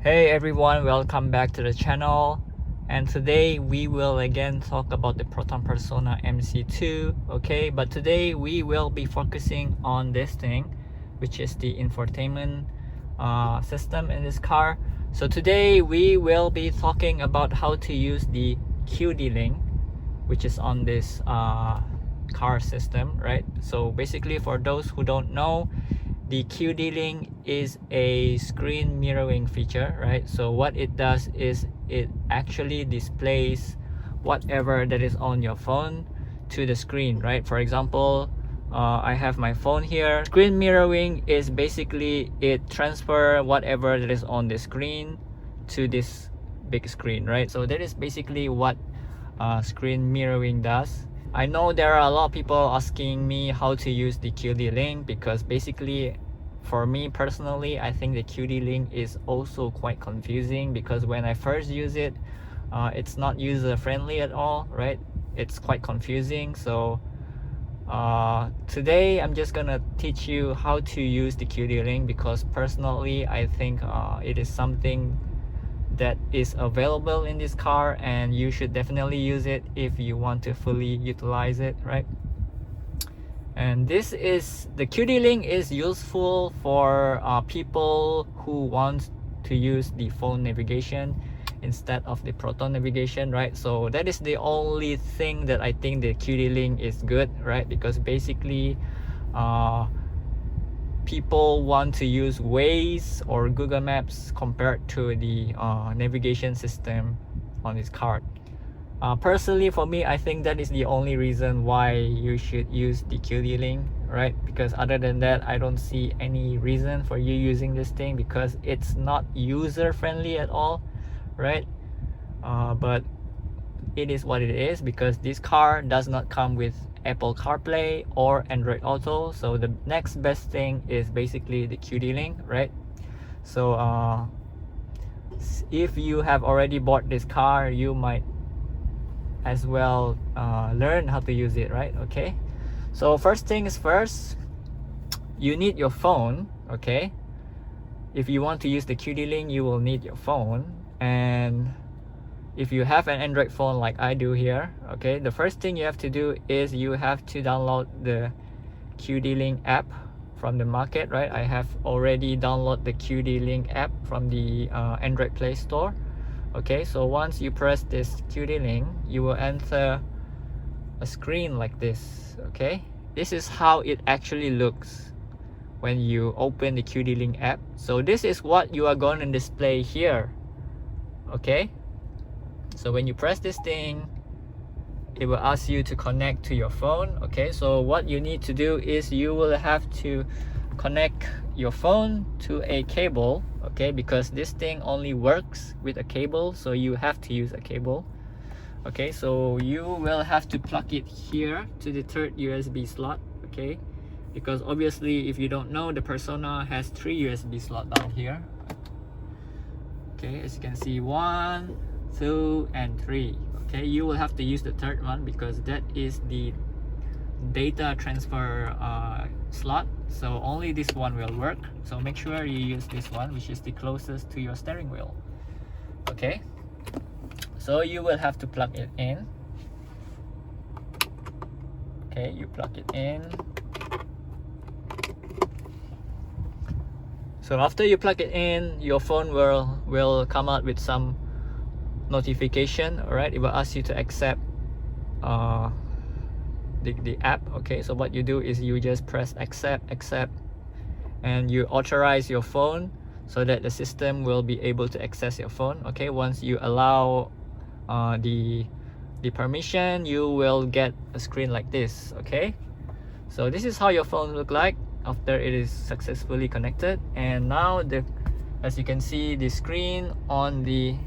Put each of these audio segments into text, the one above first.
Hey everyone, welcome back to the channel, and today we will again talk about the Proton Persona MC2. Okay, but today we will be focusing on this thing, which is the infotainment system in this car. So today we will be talking about how to use the QD link, which is on this car system, right? So basically, for those who don't know, the QD link is a screen mirroring feature, right? So what it does is it actually displays whatever that is on your phone to the screen, right? For example, I have my phone here. Screen mirroring is basically it transfer whatever that is on the screen to this big screen, right? So that is basically what screen mirroring does. I know there are a lot of people asking me how to use the QD link, because basically for me personally, I think the QD link is also quite confusing, because when I first use it, it's not user friendly at all, right? It's quite confusing. So today I'm just gonna teach you how to use the QD link, because personally I think it is something that is available in this car, and you should definitely use it if you want to fully utilize it, right? And this is the QD link is useful for people who want to use the phone navigation instead of the Proton navigation, right? So that is the only thing that I think the QD link is good, right? Because basically people want to use Waze or Google Maps compared to the navigation system on this card. Personally, for me, I think that is the only reason why you should use the QD link, right? Because other than that, I don't see any reason for you using this thing, because it's not user friendly at all, right? But it is what it is, because this car does not come with Apple CarPlay or Android Auto. So the next best thing is basically the QD link, right? So if you have already bought this car, you might as well learn how to use it, right? Okay, so first things first, you need your phone. Okay, if you want to use the QD link, you will need your phone. And if you have an Android phone like I do here, okay, the first thing you have to do is you have to download the QD link app from the market, right? I have already downloaded the QD link app from the Android Play Store. Okay, so once you press this QD link, you will enter a screen like this. Okay, this is how it actually looks when you open the QD link app. So this is what you are going to display here. Okay, so when you press this thing, it will ask you to connect to your phone. Okay, so what you need to do is you will have to connect your phone to a cable, okay, because this thing only works with a cable, so you have to use a cable. Okay, so you will have to plug it here to the third USB slot, okay, because obviously if you don't know, the Persona has 3 USB slots down here. Okay, as you can see, 1, 2 and 3. Okay, you will have to use the third one because that is the data transfer slot, so only this one will work. So make sure you use this one, which is the closest to your steering wheel. Okay, so you will have to plug it in. Okay, you plug it in. So after you plug it in, your phone will come out with some notification. All right, it will ask you to accept the app. Okay, so what you do is you just press accept, and you authorize your phone so that the system will be able to access your phone. Okay, once you allow the permission, you will get a screen like this. Okay, so this is how your phone look like after it is successfully connected. And now as you can see, the screen on the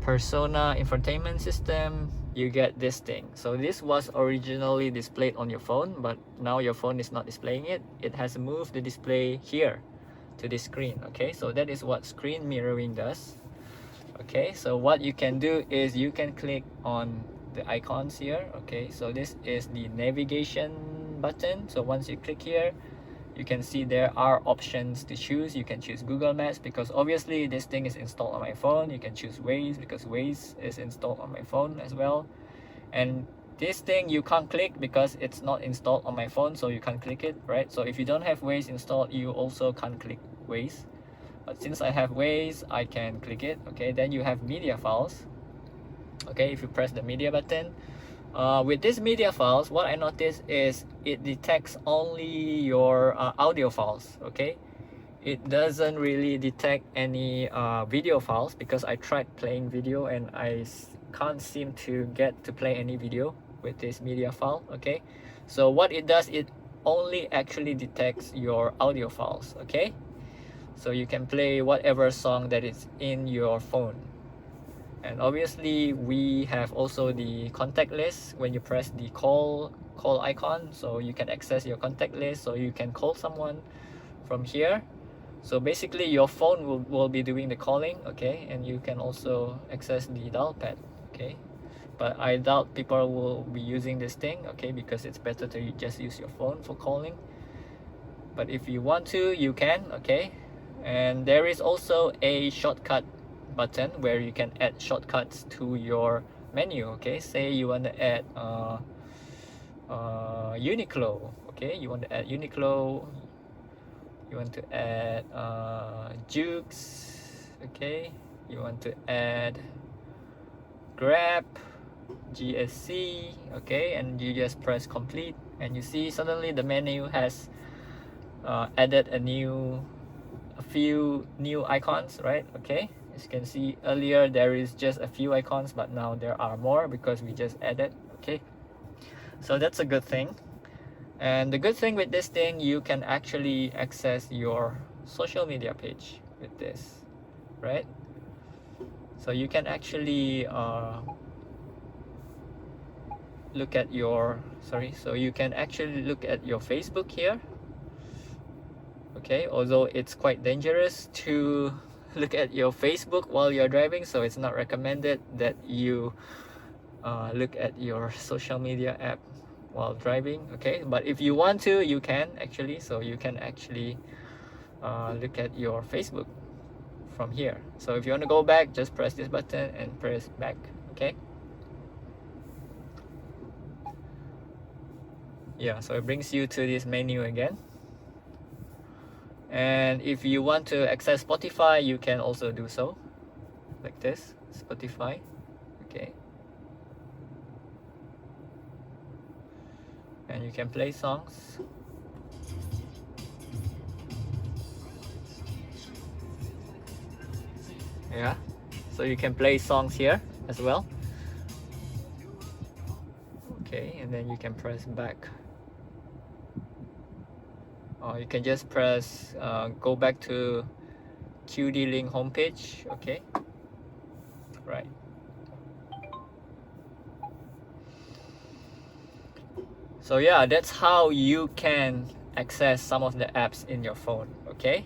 Persona infotainment system, you get this thing. So this was originally displayed on your phone, but now your phone is not displaying it. It has moved the display here to this screen. Okay, so that is what screen mirroring does. Okay, so what you can do is you can click on the icons here. Okay, so this is the navigation button. So once you click here, you can see there are options to choose. You can choose Google Maps because obviously this thing is installed on my phone. You can choose Waze because Waze is installed on my phone as well. And this thing you can't click because it's not installed on my phone, so you can't click it, right? So if you don't have Waze installed, you also can't click Waze. But since I have Waze, I can click it. Okay, then you have media files. Okay, if you press the media button, with these media files, what I noticed is it detects only your audio files. Okay, it doesn't really detect any video files because I tried playing video and I can't seem to get to play any video with this media file. Okay, so what it does, it only actually detects your audio files. Okay, so you can play whatever song that is in your phone. And obviously we have also the contact list when you press the call icon, so you can access your contact list, so you can call someone from here. So basically your phone will be doing the calling. Okay, and you can also access the dial pad. Okay, but I doubt people will be using this thing. Okay, because it's better to just use your phone for calling, but if you want to, you can. Okay, and there is also a shortcut button where you can add shortcuts to your menu. Okay, say you want to add Uniqlo. Okay, you want to add Uniqlo, you want to add Jukes. Okay, you want to add Grab, GSC. Okay, and you just press complete, and you see suddenly the menu has added a few new icons, right? Okay, as you can see earlier there is just a few icons, but now there are more because we just added. Okay, so that's a good thing. And the good thing with this thing, you can actually access your social media page with this, right? So you can actually look at your so you can actually look at your Facebook here. Okay, although it's quite dangerous to look at your Facebook while you're driving, so it's not recommended that you look at your social media app while driving. Okay, but if you want to, you can actually. So you can actually look at your Facebook from here. So if you want to go back, just press this button and press back. Okay, yeah, so it brings you to this menu again. And if you want to access Spotify, you can also do so, like this, Spotify. Okay, and you can play songs. Yeah, so you can play songs here as well. Okay, and then you can press back, or you can just press go back to QD Link homepage. Okay, right. So yeah, that's how you can access some of the apps in your phone. Okay,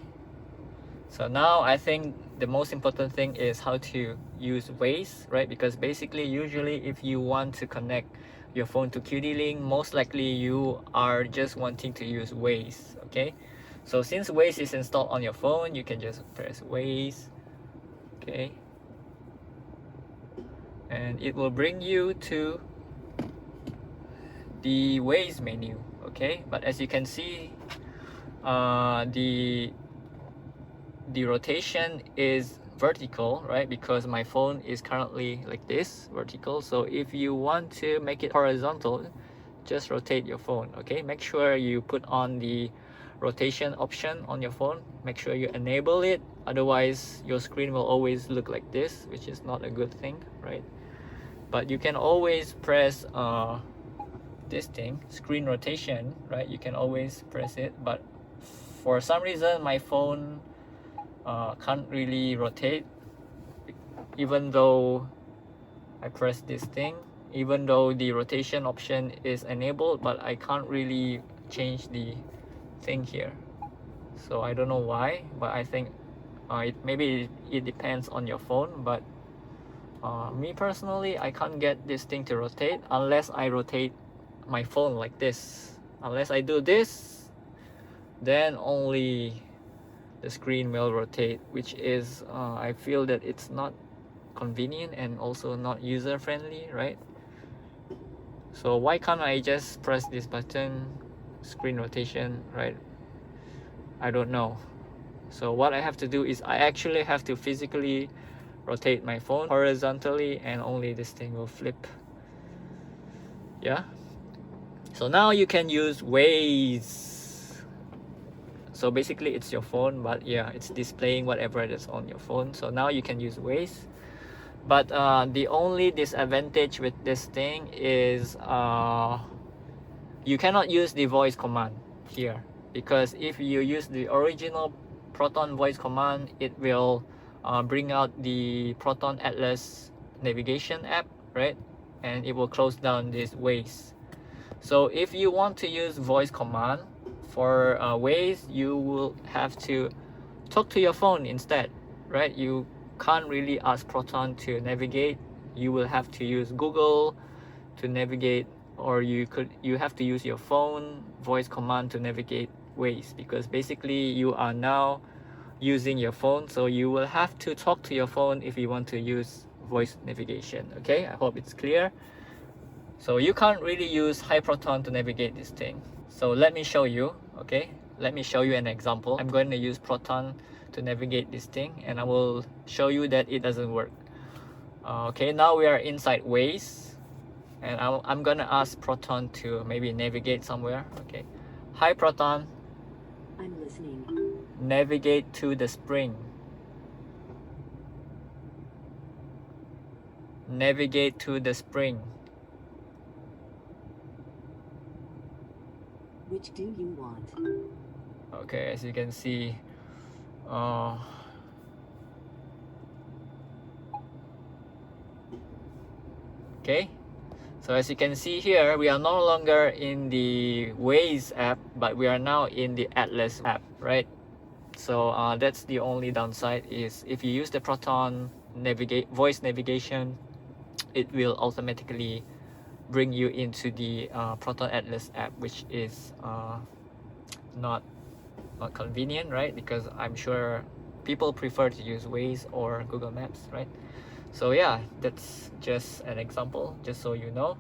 so now I think the most important thing is how to use Waze, right? Because basically usually if you want to connect your phone to QD Link, most likely you are just wanting to use Waze. Okay, so since Waze is installed on your phone, you can just press Waze. Okay, and it will bring you to the Waze menu. Okay, but as you can see, the rotation is vertical, right? Because my phone is currently like this, vertical. So if you want to make it horizontal, just rotate your phone. Okay, make sure you put on the rotation option on your phone. Make sure you enable it, otherwise your screen will always look like this, which is not a good thing, right? But you can always press this thing, screen rotation, right? You can always press it, but for some reason my phone can't really rotate even though I press this thing, even though the rotation option is enabled, but I can't really change the thing here. So I don't know why, but I think maybe it depends on your phone. But me personally, I can't get this thing to rotate unless I rotate my phone like this. Unless I do this, then only the screen will rotate, which is I feel that it's not convenient and also not user friendly, right? So why can't I just press this button, screen rotation, right? I don't know. So what I have to do is I actually have to physically rotate my phone horizontally, and only this thing will flip. Yeah, so now you can use Waze. So basically it's your phone, but yeah, it's displaying whatever it is on your phone. So now you can use Waze. But the only disadvantage with this thing is you cannot use the voice command here, because if you use the original Proton voice command, it will bring out the Proton Atlas navigation app, right? And it will close down this Waze. So if you want to use voice command for Waze, you will have to talk to your phone instead, right? You can't really ask Proton to navigate. You will have to use Google to navigate, or you have to use your phone voice command to navigate Waze, because basically you are now using your phone, so you will have to talk to your phone if you want to use voice navigation. Okay, I hope it's clear. So you can't really use HiProton to navigate this thing. So let me show you. Okay, let me show you an example. I'm going to use Proton to navigate this thing, and I will show you that it doesn't work. Okay, now we are inside Waze, and I'm gonna ask Proton to maybe navigate somewhere. Okay, hi Proton. I'm listening. Navigate to the spring. Navigate to the spring. Which do you want? Okay, as you can see, okay, so as you can see here, we are no longer in the Waze app, but we are now in the Atlas app, right? So that's the only downside, is if you use the Proton voice navigation, it will automatically bring you into the Proton Atlas app, which is not convenient, right? Because I'm sure people prefer to use Waze or Google Maps, right? So yeah, that's just an example, just so you know.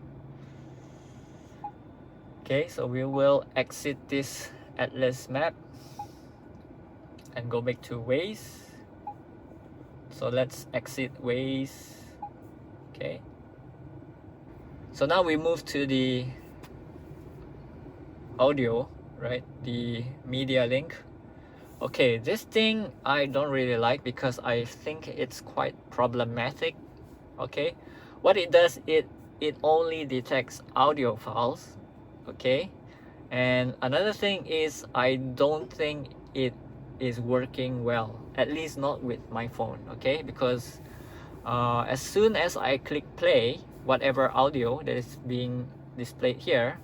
Okay, so we will exit this Atlas map and go back to Waze. So let's exit Waze. Okay, so now we move to the audio, right? The media link. Okay, this thing I don't really like, because I think it's quite problematic. Okay, what it does, it only detects audio files. Okay, and another thing is I don't think it is working well, at least not with my phone. Okay, because as soon as I click play, whatever audio that is being displayed here,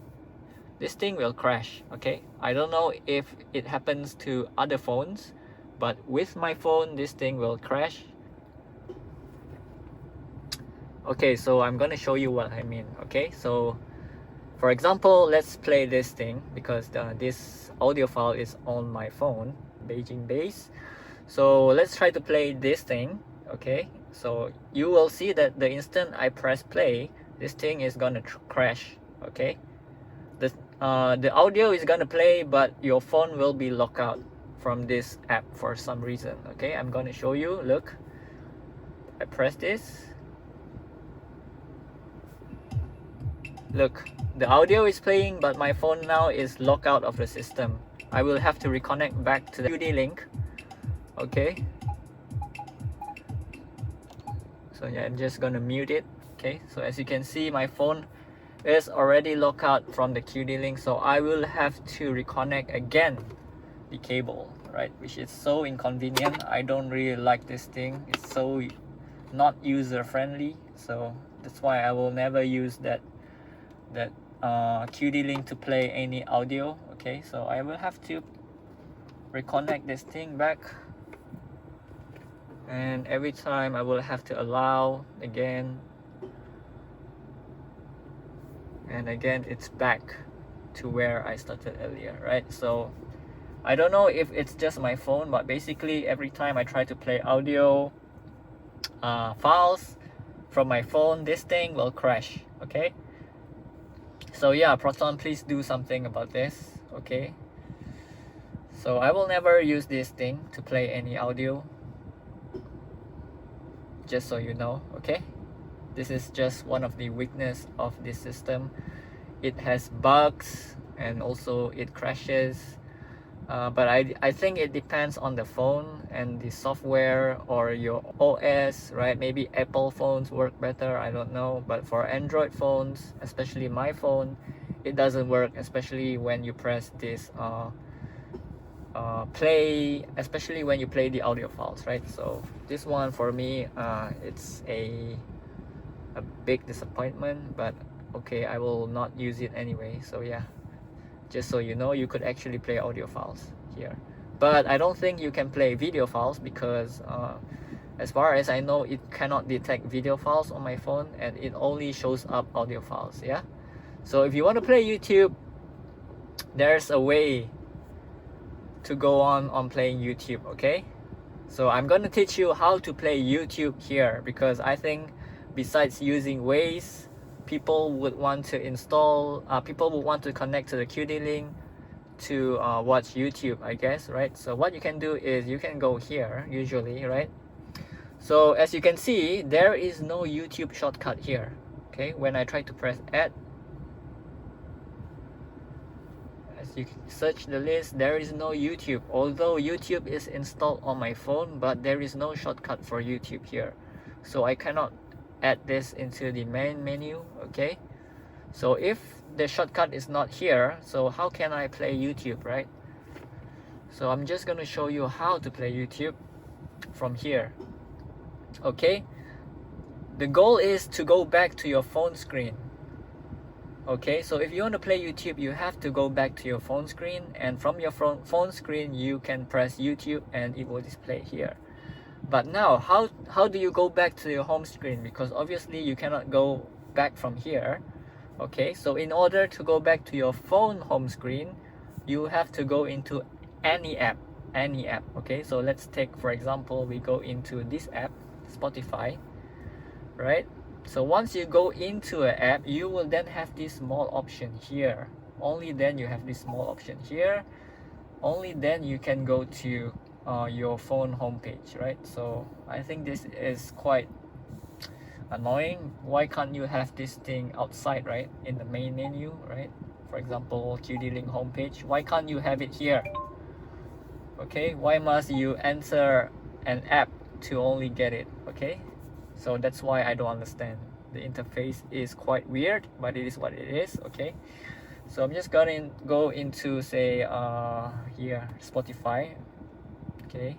this thing will crash. Okay, I don't know if it happens to other phones, but with my phone this thing will crash. Okay, so I'm gonna show you what I mean. Okay, so for example, let's play this thing, because this audio file is on my phone, Beijing base. So let's try to play this thing. Okay, so you will see that the instant I press play, this thing is gonna crash. Okay, the audio is gonna play, but your phone will be locked out from this app for some reason. Okay, I'm gonna show you. Look, I press this. Look, the audio is playing, but my phone now is locked out of the system. I will have to reconnect back to the QD link. Okay, so yeah, I'm just gonna mute it. Okay, so as you can see, my phone is already locked out from the QD link, so I will have to reconnect again the cable, right? Which is so inconvenient. I don't really like this thing. It's so not user friendly, so that's why I will never use that QD link to play any audio. Okay, so I will have to reconnect this thing back, and every time I will have to allow again, and again it's back to where I started earlier, right? So I don't know if it's just my phone, but basically every time I try to play audio files from my phone, this thing will crash. Okay, so yeah, Proton, please do something about this. Okay, so I will never use this thing to play any audio, just so you know. Okay, this is just one of the weakness of this system. It has bugs and also it crashes. But I think it depends on the phone and the software or your OS, right? Maybe Apple phones work better, I don't know. But for Android phones, especially my phone, it doesn't work, especially when you press this play, especially when you play the audio files, right? So this one for me, it's a big disappointment, but okay, I will not use it anyway. So yeah, just so you know, you could actually play audio files here, but I don't think you can play video files because as far as I know, it cannot detect video files on my phone and it only shows up audio files. Yeah, so if you want to play YouTube, there's a way to go on playing YouTube. Okay, so I'm gonna teach you how to play YouTube here, because I think besides using Waze, people would want to install, people would want to connect to the QD link to watch YouTube, I guess, right? So what you can do is you can go here usually, right? So as you can see, there is no YouTube shortcut here. Okay, when I try to press add, as you search the list, there is no YouTube, although YouTube is installed on my phone, but there is no shortcut for YouTube here, so I cannot add this into the main menu. Okay, so if the shortcut is not here, so how can I play YouTube, right? So I'm just going to show you how to play YouTube from here. Okay, the goal is to go back to your phone screen. Okay, so if you want to play YouTube, you have to go back to your phone screen, and from your phone screen you can press YouTube and it will display here. But now how do you go back to your home screen? Because obviously you cannot go back from here. Okay, so in order to go back to your phone home screen, you have to go into any app. Okay, so let's take, for example, we go into this app, Spotify, right? So once you go into an app, you will then have this small option here. Only then you have this small option here. Only then you can go to your phone homepage, right? So I think this is quite annoying. Why can't you have this thing outside, right, in the main menu, right? For example, QD link homepage, why can't you have it here? Okay, why must you enter an app to only get it? Okay, so that's why I don't understand. The interface is quite weird, but it is what it is. Okay, so I'm just gonna go into, say, here, Spotify. Okay,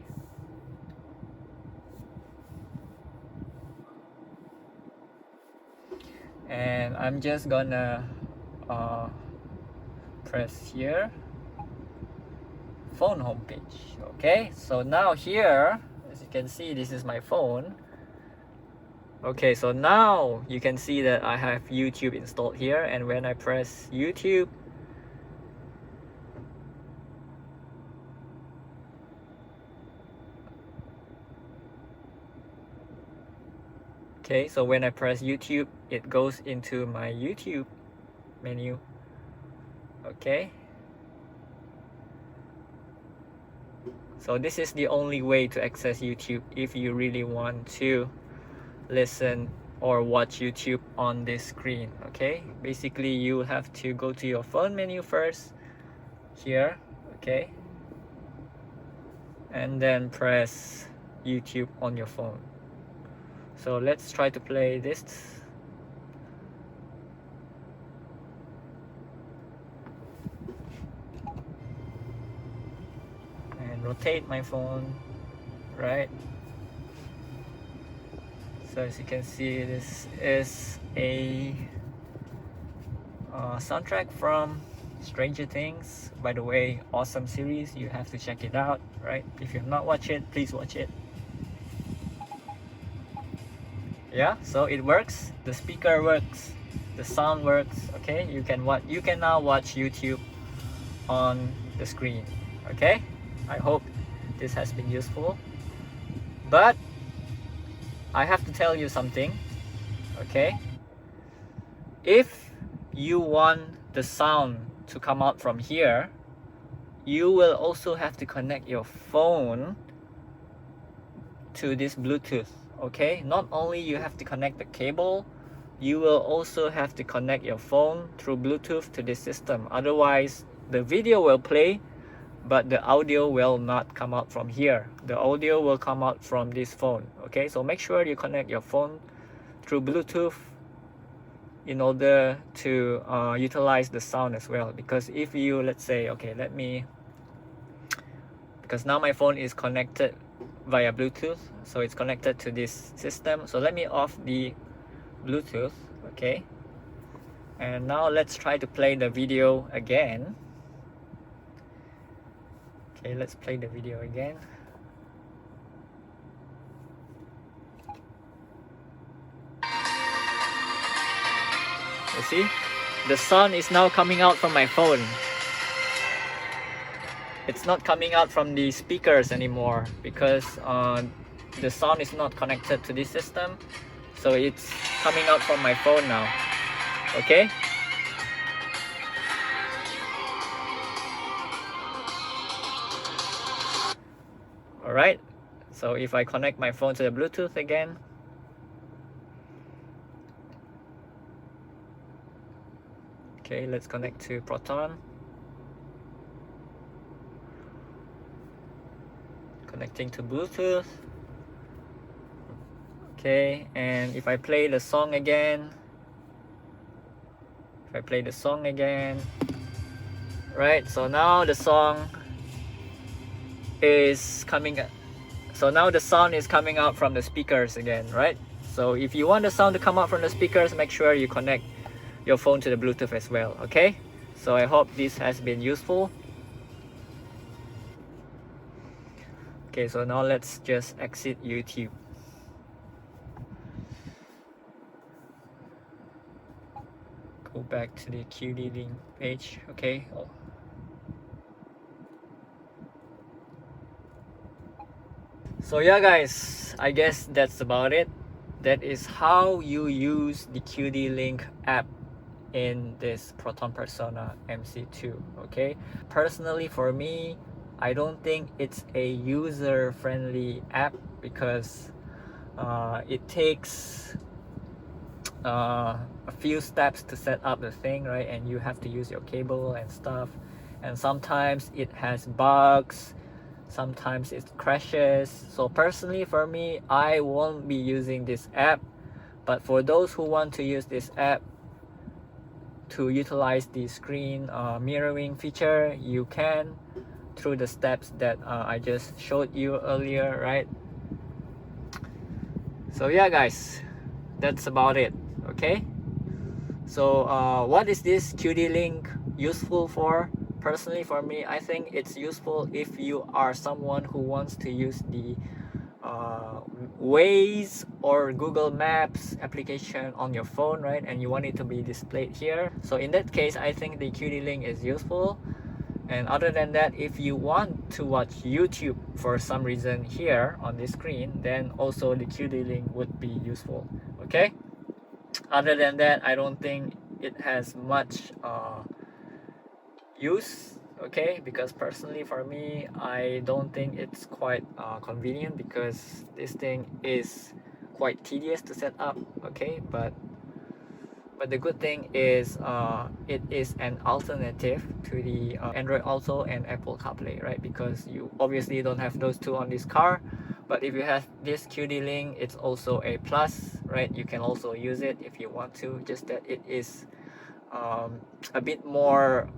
and I'm just gonna press here, phone homepage. Okay, so now here, as you can see, this is my phone. Okay, so now you can see that I have YouTube installed here, and when I press YouTube, okay, so when I press YouTube, it goes into my YouTube menu. Okay, so this is the only way to access YouTube if you really want to listen or watch YouTube on this screen. Okay, basically you have to go to your phone menu first here, okay, and then press YouTube on your phone. So let's try to play this. And rotate my phone, right? So as you can see, this is a soundtrack from Stranger Things. By the way, awesome series, you have to check it out, right? If you've not watched it, please watch it. Yeah, so it works, the speaker works, the sound works. Okay, you can now watch YouTube on the screen. Okay, I hope this has been useful, but I have to tell you something. Okay, if you want the sound to come out from here, you will also have to connect your phone to this Bluetooth. Okay, not only you have to connect the cable, you will also have to connect your phone through Bluetooth to this system. Otherwise, the video will play, but the audio will not come out from here. The audio will come out from this phone. Okay, so make sure you connect your phone through Bluetooth in order to utilize the sound as well. Because if you, let's say, okay, because now my phone is connected via Bluetooth, so it's connected to this system. So let me off the Bluetooth. Okay, and now let's try to play the video again. Okay, let's play the video again. You see, the sound is now coming out from my phone. It's not coming out from the speakers anymore because the sound is not connected to this system, so it's coming out from my phone now. Okay, all right, so if I connect my phone to the Bluetooth again, okay, let's connect to Proton. Connecting to Bluetooth. Okay, and if I play the song again, right, so now the song is coming, so now the sound is coming out from the speakers again, right? So if you want the sound to come out from the speakers, make sure you connect your phone to the Bluetooth as well. Okay, so I hope this has been useful. Okay, so now let's just exit YouTube. Go back to the QD link page. Okay. So yeah guys, I guess that's about it. That is how you use the QD link app in this Proton Persona MC2. Okay, personally for me, I don't think it's a user-friendly app because it takes a few steps to set up the thing, right? And you have to use your cable and stuff, and sometimes it has bugs, sometimes it crashes. So personally for me, I won't be using this app, but for those who want to use this app to utilize the screen mirroring feature, you can through the steps that I just showed you earlier, right? So yeah guys, that's about it. Okay, so what is this QD link useful for? Personally for me, I think it's useful if you are someone who wants to use the Waze or Google Maps application on your phone, right? And you want it to be displayed here. So in that case, I think the QD link is useful. And other than that, if you want to watch YouTube for some reason here on the screen, then also the QD link would be useful. Okay, other than that, I don't think it has much use. Okay, because personally for me, I don't think it's quite convenient because this thing is quite tedious to set up. Okay, but the good thing is it is an alternative to the Android Auto and Apple CarPlay, right? Because you obviously don't have those two on this car, but if you have this QD link, it's also a plus, right? You can also use it if you want to, just that it is a bit more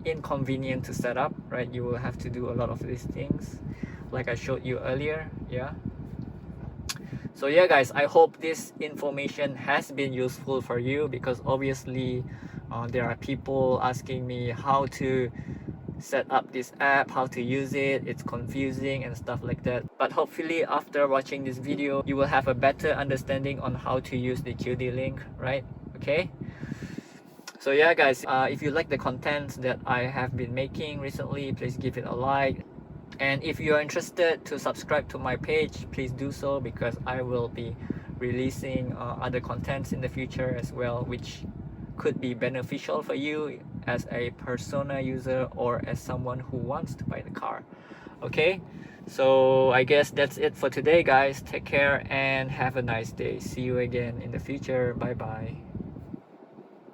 inconvenient to set up, right? You will have to do a lot of these things like I showed you earlier. Yeah, so yeah guys, I hope this information has been useful for you, because obviously there are people asking me how to set up this app, how to use it. It's confusing and stuff like that, but hopefully after watching this video you will have a better understanding on how to use the QD link, right? Okay, So yeah guys, if you like the content that I have been making recently, please give it a like. And if you are interested to subscribe to my page, please do so, because I will be releasing other contents in the future as well, which could be beneficial for you as a Persona user or as someone who wants to buy the car. Okay, so I guess that's it for today guys. Take care and have a nice day. See you again in the future. Bye bye.